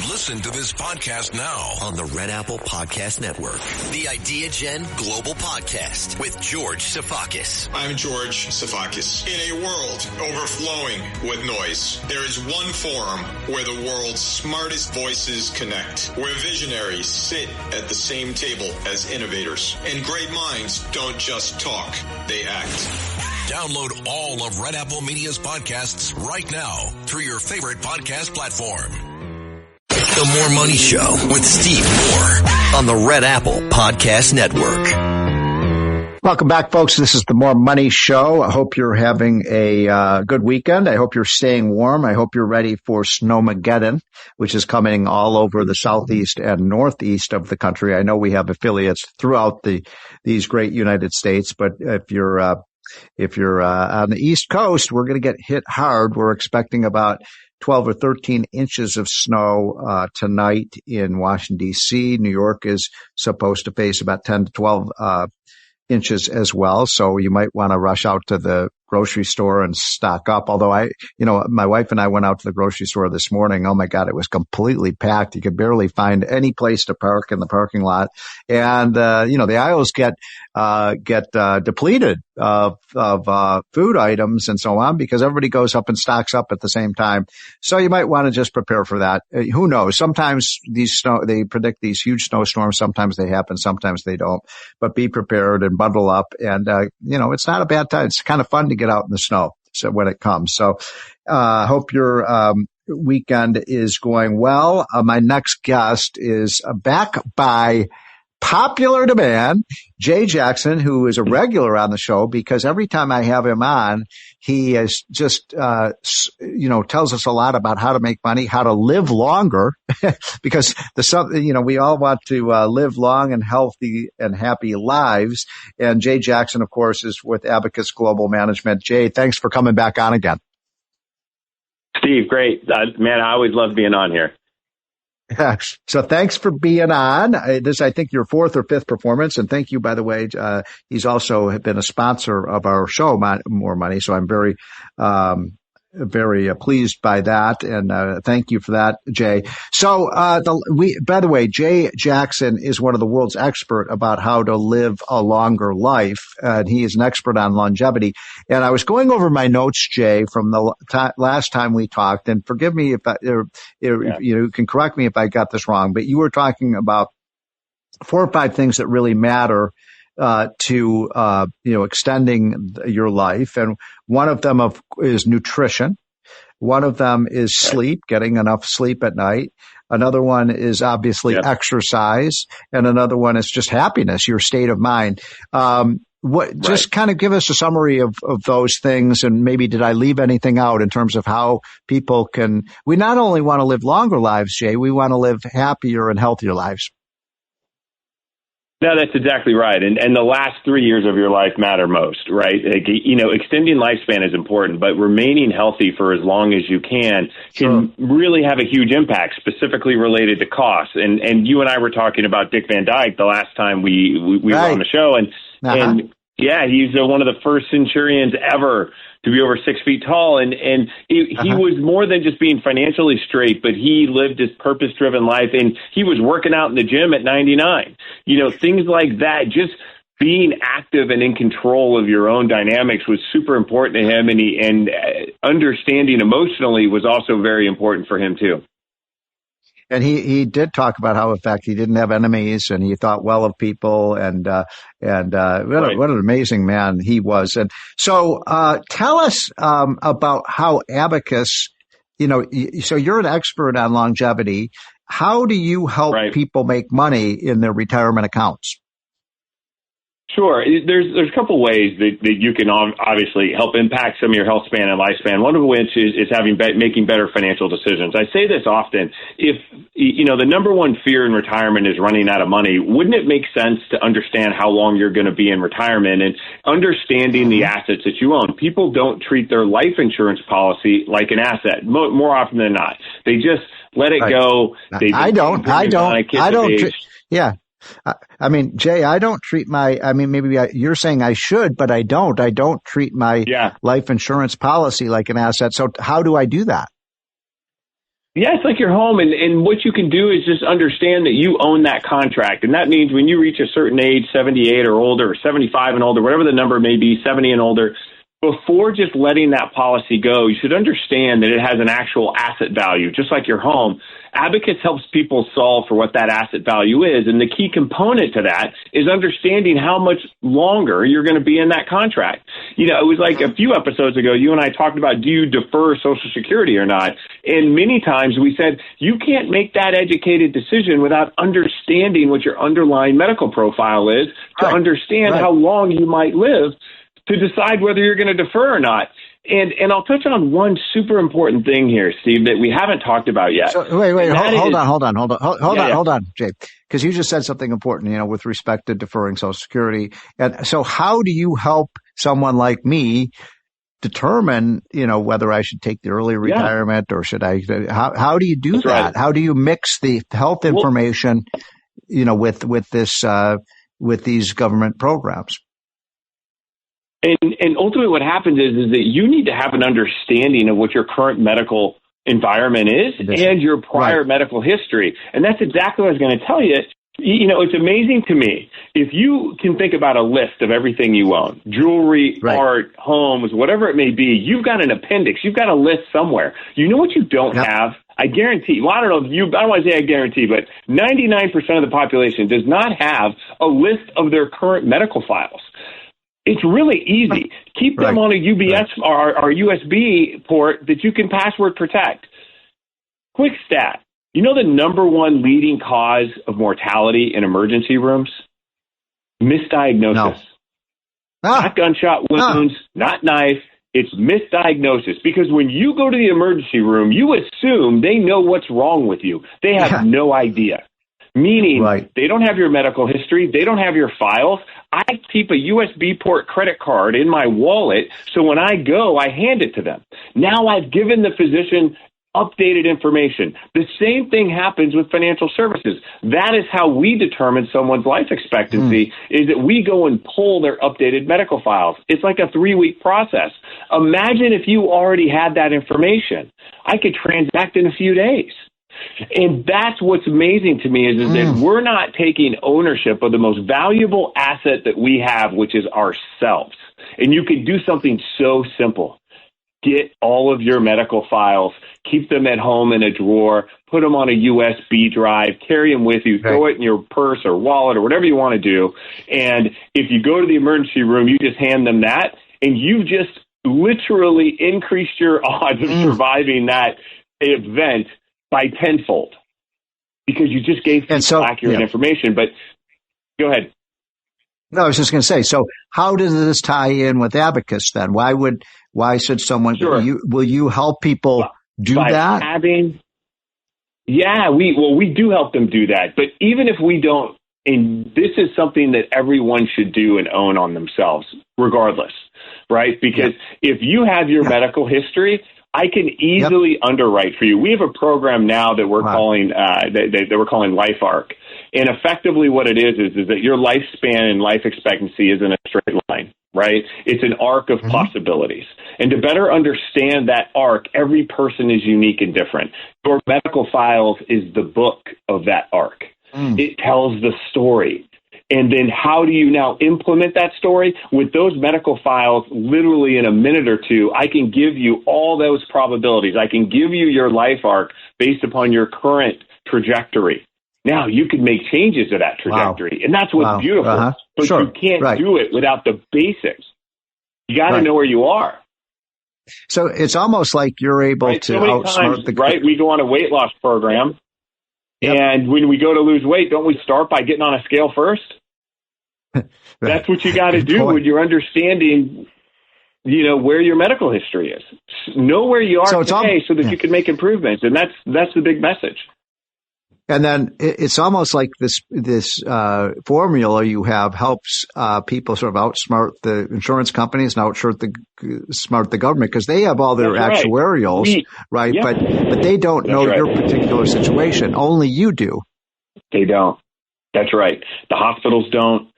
Listen to this podcast now on the Red Apple Podcast Network. The Idea Gen Global Podcast with George Sifakis. I'm George Sifakis. In a world overflowing with noise, there is one forum where the world's smartest voices connect, where visionaries sit at the same table as innovators, and great minds don't just talk, they act. Download all of Red Apple Media's podcasts right now through your favorite podcast platform. The More Money Show with Steve Moore on the Red Apple Podcast Network. Welcome back, folks. This is the More Money Show. I hope you're having a good weekend. I hope you're staying warm. I hope you're ready for Snowmageddon, which is coming all over the southeast and northeast of the country. I know we have affiliates throughout these great United States, but if you're on the East Coast, we're going to get hit hard. We're expecting about 12 or 13 inches of snow tonight in Washington, D.C. New York is supposed to face about 10 to 12 inches as well. So you might want to rush out to the grocery store and stock up. Although my wife and I went out to the grocery store this morning. Oh my God, it was completely packed. You could barely find any place to park in the parking lot. And, the aisles get depleted of food items and so on because everybody goes up and stocks up at the same time. So you might want to just prepare for that. Who knows? Sometimes they predict these huge snowstorms. Sometimes they happen. Sometimes they don't, but be prepared and bundle up. And, it's not a bad time. It's kind of fun to get out in the snow. So when it comes. So, hope your, weekend is going well. My next guest is back by popular demand, Jay Jackson, who is a regular on the show because every time I have him on, he is just, tells us a lot about how to make money, how to live longer because we all want to live long and healthy and happy lives. And Jay Jackson, of course, is with Abacus Global Management. Jay, thanks for coming back on again. Steve, great. Man, I always love being on here. So thanks for being on. This, I think, your fourth or fifth performance. And thank you, by the way. He's also been a sponsor of our show, More Money. So I'm very pleased by that. And, thank you for that, Jay. So, by the way, Jay Jackson is one of the world's expert about how to live a longer life. And he is an expert on longevity. And I was going over my notes, Jay, from the last time we talked, and forgive me if you can correct me if I got this wrong, but you were talking about 4 or 5 things that really matter to extending your life. And one of them is nutrition. One of them is sleep, getting enough sleep at night. Another one is obviously exercise. And another one is just happiness, your state of mind. Just kind of give us a summary of those things. And maybe did I leave anything out in terms of how people we not only want to live longer lives, Jay, we want to live happier and healthier lives. No, that's exactly right. And the last 3 years of your life matter most, right? Extending lifespan is important, but remaining healthy for as long as you can really have a huge impact, specifically related to costs. And you and I were talking about Dick Van Dyke the last time we were on the show. And yeah, he's one of the first centurions ever to be over 6 feet tall. And he was more than just being financially straight, but he lived his purpose-driven life, and he was working out in the gym at 99. Things like that, just being active and in control of your own dynamics was super important to him. And understanding emotionally was also very important for him too. And he did talk about how, in fact, he didn't have enemies and he thought well of people and what an amazing man he was. And so, tell us, about how Abacus, so you're an expert on longevity. How do you help people make money in their retirement accounts? Sure. There's a couple ways that you can obviously help impact some of your health span and lifespan, one of which is making better financial decisions. I say this often. If, the number one fear in retirement is running out of money, wouldn't it make sense to understand how long you're going to be in retirement and understanding the assets that you own? People don't treat their life insurance policy like an asset more often than not. They just let it go. I don't. Yeah. I mean, Jay, I don't treat you're saying I should, but I don't. I don't treat my life insurance policy like an asset. So how do I do that? Yeah, it's like your home, and what you can do is just understand that you own that contract. And that means when you reach a certain age, 78 or older, or 75 and older, whatever the number may be, 70 and older, before just letting that policy go, you should understand that it has an actual asset value, just like your home. Abacus helps people solve for what that asset value is. And the key component to that is understanding how much longer you're going to be in that contract. You know, it was like a few episodes ago, you and I talked about, do you defer Social Security or not? And many times we said, you can't make that educated decision without understanding what your underlying medical profile is to understand how long you might live to decide whether you're going to defer or not. And I'll touch on one super important thing here, Steve, that we haven't talked about yet. So, wait, hold on, Jay, because you just said something important, you know, with respect to deferring Social Security. And so how do you help someone like me determine, you know, whether I should take the early retirement or should I, how do you do that? Right. How do you mix the health information, you know, with this, with these government programs? And ultimately what happens is that you need to have an understanding of what your current medical environment is and your prior medical history. And that's exactly what I was going to tell you. You know, it's amazing to me. If you can think about a list of everything you own, jewelry, art, homes, whatever it may be, you've got an appendix. You've got a list somewhere. You know what you don't have? I guarantee, well, I don't know if you, I don't want to say I guarantee, but 99% of the population does not have a list of their current medical files. It's really easy. Keep them on a UBS or USB port that you can password protect. Quick stat. You know the number one leading cause of mortality in emergency rooms? Misdiagnosis. Not gunshot wounds, not knife. It's misdiagnosis. Because when you go to the emergency room, you assume they know what's wrong with you. They have no idea. Meaning they don't have your medical history. They don't have your files. I keep a USB port credit card in my wallet, so when I go, I hand it to them. Now I've given the physician updated information. The same thing happens with financial services. That is how we determine someone's life expectancy, is that we go and pull their updated medical files. It's like a 3-week process. Imagine if you already had that information. I could transact in a few days. And that's what's amazing to me is that we're not taking ownership of the most valuable asset that we have, which is ourselves. And you can do something so simple. Get all of your medical files, keep them at home in a drawer, put them on a USB drive, carry them with you, throw it in your purse or wallet or whatever you want to do. And if you go to the emergency room, you just hand them that, and you just literally increased your odds of surviving that event by tenfold, because you just gave people accurate information. But go ahead. No, I was just going to say, so how does this tie in with Abacus then? Why should someone, will you help people do that? We do help them do that. But even if we don't, and this is something that everyone should do and own on themselves, regardless, right? Because if you have your medical history, I can easily underwrite for you. We have a program now that we're calling that we're calling Life Arc, and effectively what it is that your lifespan and life expectancy isn't a straight line, right? It's an arc of possibilities, and to better understand that arc, every person is unique and different. Your medical files is the book of that arc. It tells the story. And then how do you now implement that story? With those medical files, literally in a minute or two, I can give you all those probabilities. I can give you your life arc based upon your current trajectory. Now you can make changes to that trajectory. And that's what's beautiful. But you can't do it without the basics. You got to know where you are. So it's almost like you're able to outsmart the... Right? We go on a weight loss program. And when we go to lose weight, don't we start by getting on a scale first? That's what you got to do when you're understanding, you know, where your medical history is. Know where you are today so that you can make improvements. And that's the big message. And then it's almost like this formula you have helps people sort of outsmart the insurance companies and outsmart the government, because they have all their actuarials, right? But they don't know your particular situation. Only you do. They don't. That's right. The hospitals don't.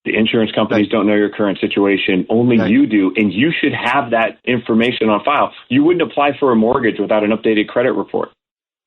The insurance companies don't know your current situation. Only you do, and you should have that information on file. You wouldn't apply for a mortgage without an updated credit report,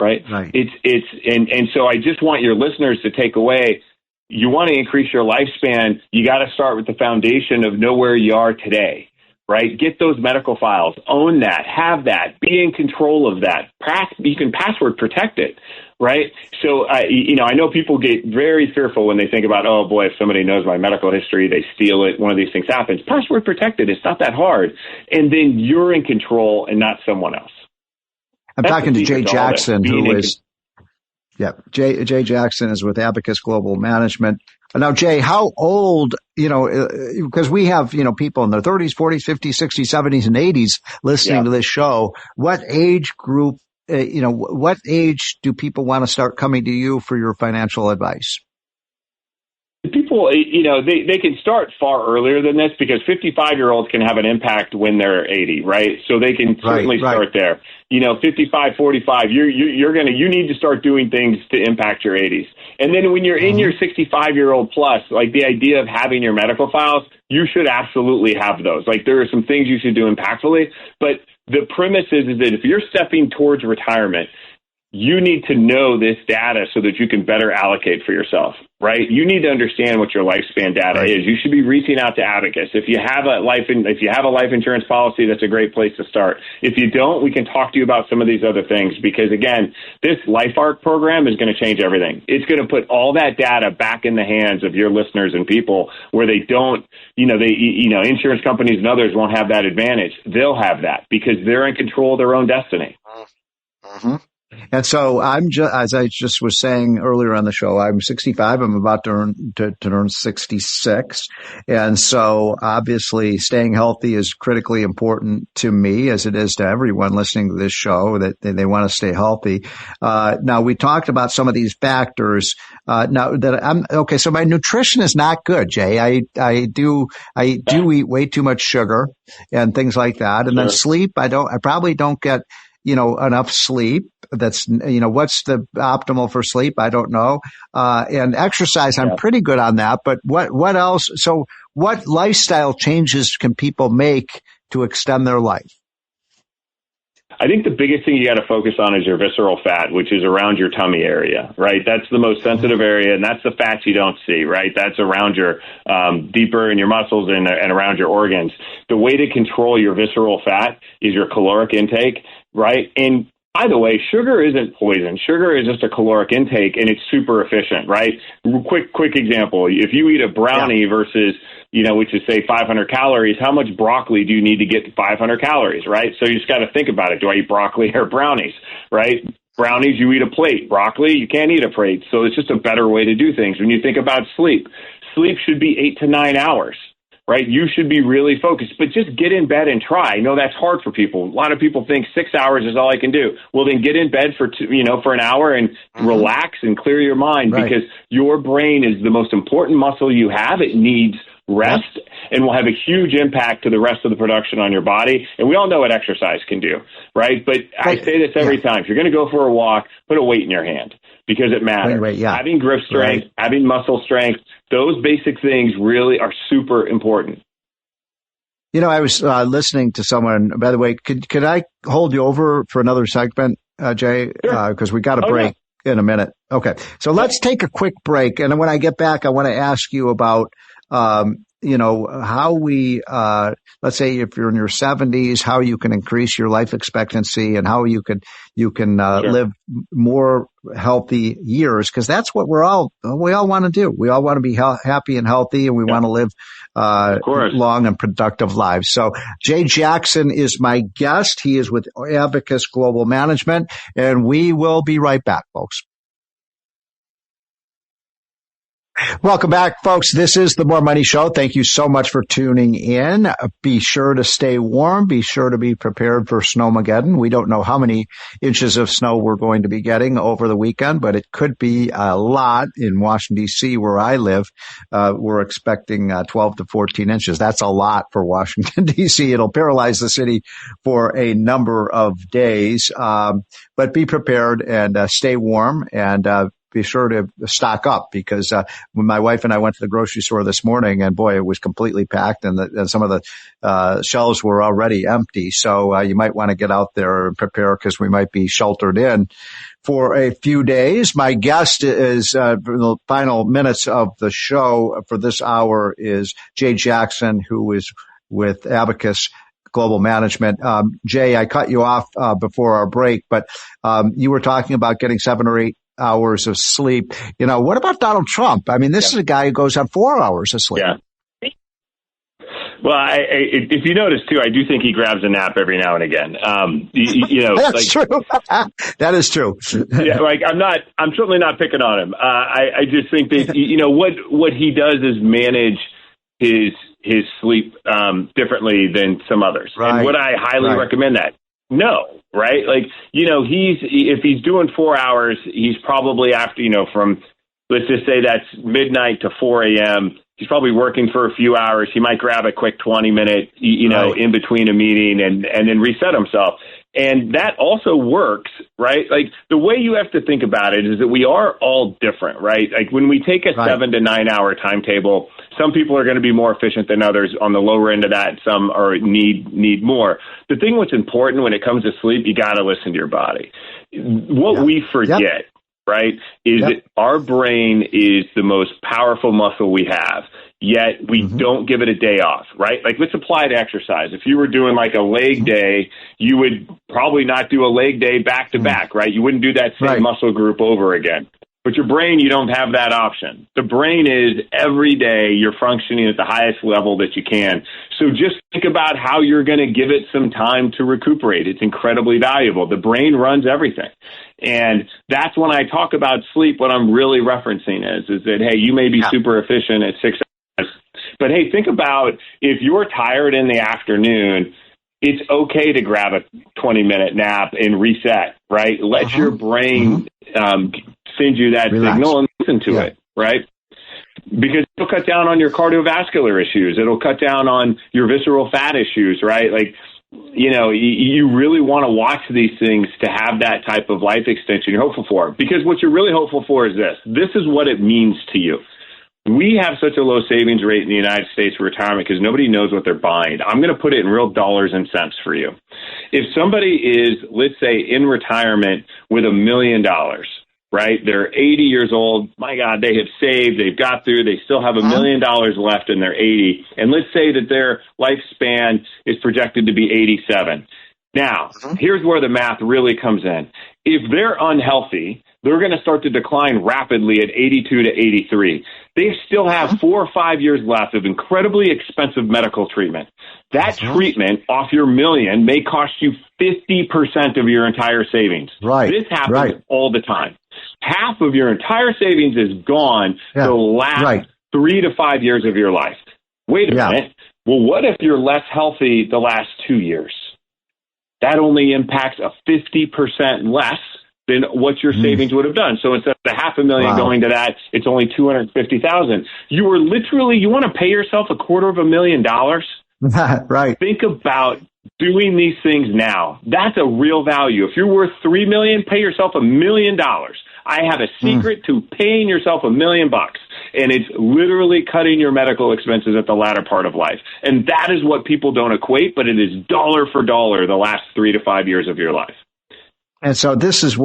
right? And so I just want your listeners to take away, you want to increase your lifespan, you got to start with the foundation of know where you are today, right? Get those medical files, own that, have that, be in control of that. You can password protect it, right? So, I know people get very fearful when they think about, oh boy, if somebody knows my medical history, they steal it, one of these things happens. Password protect it. It's not that hard. And then you're in control and not someone else. I'm talking to Jay Jackson, Jay Jackson is with Abacus Global Management. Now, Jay, how old, because we have, people in their 30s, 40s, 50s, 60s, 70s, and 80s listening to this show. What age group, what age do people want to start coming to you for your financial advice? People, they can start far earlier than this because 55-year-olds can have an impact when they're 80, right? So they can certainly start there. 55, 45, you need to start doing things to impact your 80s. And then when you're in your 65-year-old plus, like the idea of having your medical files, you should absolutely have those. Like there are some things you should do impactfully, but the premise is that if you're stepping towards retirement, you need to know this data so that you can better allocate for yourself, right? You need to understand what your lifespan data is. You should be reaching out to Abacus. If you have a life insurance policy, that's a great place to start. If you don't, we can talk to you about some of these other things because again, this LifeArc program is going to change everything. It's going to put all that data back in the hands of your listeners and people where they don't, insurance companies and others won't have that advantage. They'll have that because they're in control of their own destiny. Mm-hmm. And so as I just was saying earlier on the show, I'm 65. I'm about to turn 66. And so obviously staying healthy is critically important to me as it is to everyone listening to this show that they want to stay healthy. Now we talked about some of these factors. So my nutrition is not good, Jay. I do eat way too much sugar and things like that. And then sleep, I probably don't get enough sleep. That's, what's the optimal for sleep? I don't know. And exercise, I'm pretty good on that, but what else? So what lifestyle changes can people make to extend their life? I think the biggest thing you got to focus on is your visceral fat, which is around your tummy area, right? That's the most sensitive area, and that's the fats you don't see, right? That's around your deeper in your muscles and around your organs. The way to control your visceral fat is your caloric intake, right? And by the way, sugar isn't poison. Sugar is just a caloric intake, and it's super efficient, right? Quick example. If you eat a brownie versus, which is, say, 500 calories, how much broccoli do you need to get to 500 calories, right? So you just got to think about it. Do I eat broccoli or brownies, right? Brownies, you eat a plate. Broccoli, you can't eat a plate. So it's just a better way to do things. When you think about sleep should be 8 to 9 hours. Right? You should be really focused, but just get in bed and try. I know that's hard for people. A lot of people think 6 hours is all I can do. Well, then get in bed for an hour and relax and clear your mind because your brain is the most important muscle you have. It needs rest and will have a huge impact to the rest of the production on your body. And we all know what exercise can do, right? But I say this every time. If you're going to go for a walk, put a weight in your hand because it matters. Having grip strength, having muscle strength, those basic things really are super important. I was listening to someone, by the way, could I hold you over for another segment, Jay? Because we got a break in a minute. Okay. So let's take a quick break. And when I get back, I want to ask you about how we, let's say if you're in your 70s, how you can increase your life expectancy and how you can live more healthy years. Cause that's what we all want to do. We all want to be happy and healthy and we want to live, long and productive lives. So Jay Jackson is my guest. He is with Abacus Global Management and we will be right back, folks. Welcome back, folks. This is the More Money Show. Thank you so much for tuning in. Be sure to stay warm. Be sure to be prepared for Snowmageddon. We don't know how many inches of snow we're going to be getting over the weekend, but it could be a lot. In Washington, D.C., where I live, we're expecting 12 to 14 inches. That's a lot for Washington, D.C. It'll paralyze the city for a number of days. But be prepared and stay warm and be sure to stock up, because when my wife and I went to the grocery store this morning, and boy, it was completely packed, and some of the shelves were already empty. So you might want to get out there and prepare, because we might be sheltered in for a few days. My guest is, for the final minutes of the show for this hour, is Jay Jackson, who is with Abacus Global Management. Jay, I cut you off before our break, but you were talking about getting 7 or 8 hours of sleep. What about Donald Trump? I mean, this is a guy who goes on 4 hours of sleep. Yeah. Well, if you notice too, I do think he grabs a nap every now and again. That's true. That is true. Yeah, I'm certainly not picking on him. I just think that what he does is manage his sleep differently than some others. Right. And would I highly recommend that? No, right? If he's doing 4 hours, he's probably after, from, let's just say that's midnight to 4 a.m. He's probably working for a few hours. He might grab a quick 20-minute, in between a meeting and then reset himself. And that also works, right? The way you have to think about it is that we are all different, right? When we take a 7 to 9 hour timetable, some people are going to be more efficient than others on the lower end of that. Some need more. The thing what's important when it comes to sleep, you got to listen to your body. What we forget, right, is that our brain is the most powerful muscle we have. Yet we don't give it a day off, right? Let's apply to exercise. If you were doing a leg day, you would probably not do a leg day back to back, right? You wouldn't do that same muscle group over again. But your brain, you don't have that option. The brain is every day you're functioning at the highest level that you can. So just think about how you're going to give it some time to recuperate. It's incredibly valuable. The brain runs everything. And that's when I talk about sleep, what I'm really referencing is that, hey, you may be super efficient at 6 hours, but hey, think about if you're tired in the afternoon, it's okay to grab a 20-minute nap and reset, right? Let your brain send you that signal and listen to it, right? Because it'll cut down on your cardiovascular issues. It'll cut down on your visceral fat issues, right? You really want to watch these things to have that type of life extension you're hopeful for. Because what you're really hopeful for is this. This is what it means to you. We have such a low savings rate in the United States for retirement because nobody knows what they're buying. I'm going to put it in real dollars and cents for you. If somebody is, let's say, in retirement with $1 million, right? They're 80 years old. My God, they have saved. They've got through. They still have $1 million left and they're 80. And let's say that their lifespan is projected to be 87. Now, here's where the math really comes in. If they're unhealthy, they're going to start to decline rapidly at 82 to 83. They still have 4 or 5 years left of incredibly expensive medical treatment. That treatment off your million may cost you 50% of your entire savings. Right. This happens all the time. Half of your entire savings is gone the last 3 to 5 years of your life. Wait a minute. Well, what if you're less healthy the last 2 years? That only impacts a 50% less than what your savings would have done. So instead of $500,000 going to that, it's only $250,000. You want to pay yourself $250,000? Right. Think about doing these things now. That's a real value. If you're worth $3 million, pay yourself $1 million. I have a secret to paying yourself $1 million, and it's literally cutting your medical expenses at the latter part of life. And that is what people don't equate, but it is dollar for dollar the last 3 to 5 years of your life. And so this is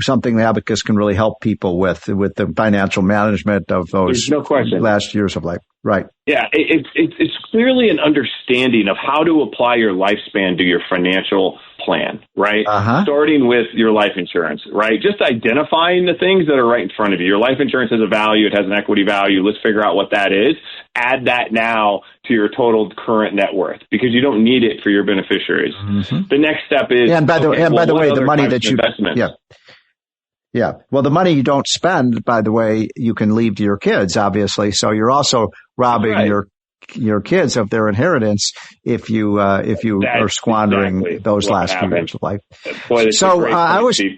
something the Abacus can really help people with the financial management of those last years of life. Right. Yeah, it's clearly an understanding of how to apply your lifespan to your financial plan, right? Starting with your life insurance, right? Just identifying the things that are right in front of you. Your life insurance has a value. It has an equity value. Let's figure out what that is. Add that now to your total current net worth because you don't need it for your beneficiaries. The next step is... And by the way, the money that you... Yeah. Well, the money you don't spend, by the way, you can leave to your kids, obviously. So you're also robbing your kids of their inheritance if you are squandering those last few years of life. Boy,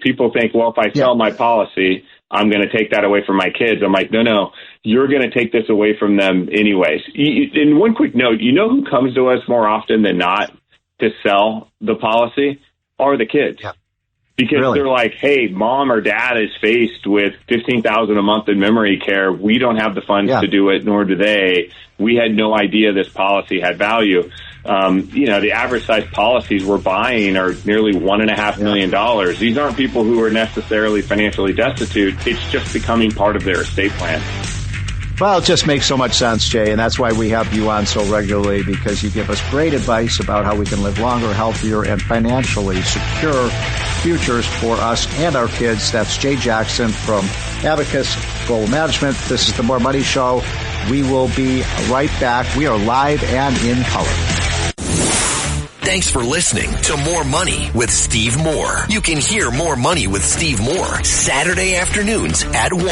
people think, well, if I sell my policy, I'm going to take that away from my kids. I'm like, no, you're going to take this away from them anyways. And one quick note, you know who comes to us more often than not to sell the policy? Are the kids. Because they're like, hey, mom or dad is faced with $15,000 a month in memory care. We don't have the funds to do it, nor do they. We had no idea this policy had value. The average size policies we're buying are nearly $1.5 million. These aren't people who are necessarily financially destitute. It's just becoming part of their estate plan. Well, it just makes so much sense, Jay, and that's why we have you on so regularly, because you give us great advice about how we can live longer, healthier, and financially secure futures for us and our kids. That's Jay Jackson from Abacus Global Management. This is the More Money Show. We will be right back. We are live and in color. Thanks for listening to More Money with Steve Moore. You can hear More Money with Steve Moore Saturday afternoons at 1.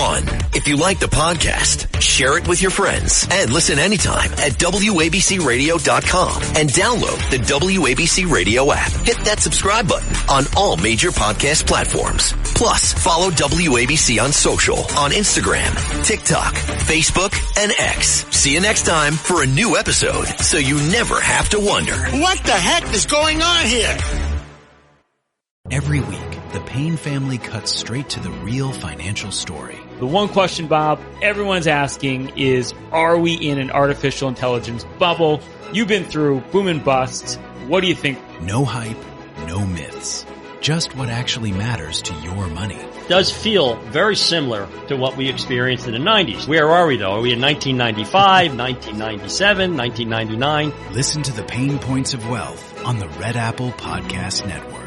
If you like the podcast, share it with your friends and listen anytime at WABCRadio.com and download the WABC Radio app. Hit that subscribe button on all major podcast platforms. Plus, follow WABC on social on Instagram, TikTok, Facebook, and X. See you next time for a new episode so you never have to wonder, what the heck is going on here? Every week, the Payne family cuts straight to the real financial story. The one question, Bob, everyone's asking is, are we in an artificial intelligence bubble? You've been through boom and bust. What do you think? No hype, no myths. Just what actually matters to your money. Does feel very similar to what we experienced in the 90s. Where are we, though? Are we in 1995, 1997, 1999? Listen to the Pain Points of Wealth on the Red Apple Podcast Network.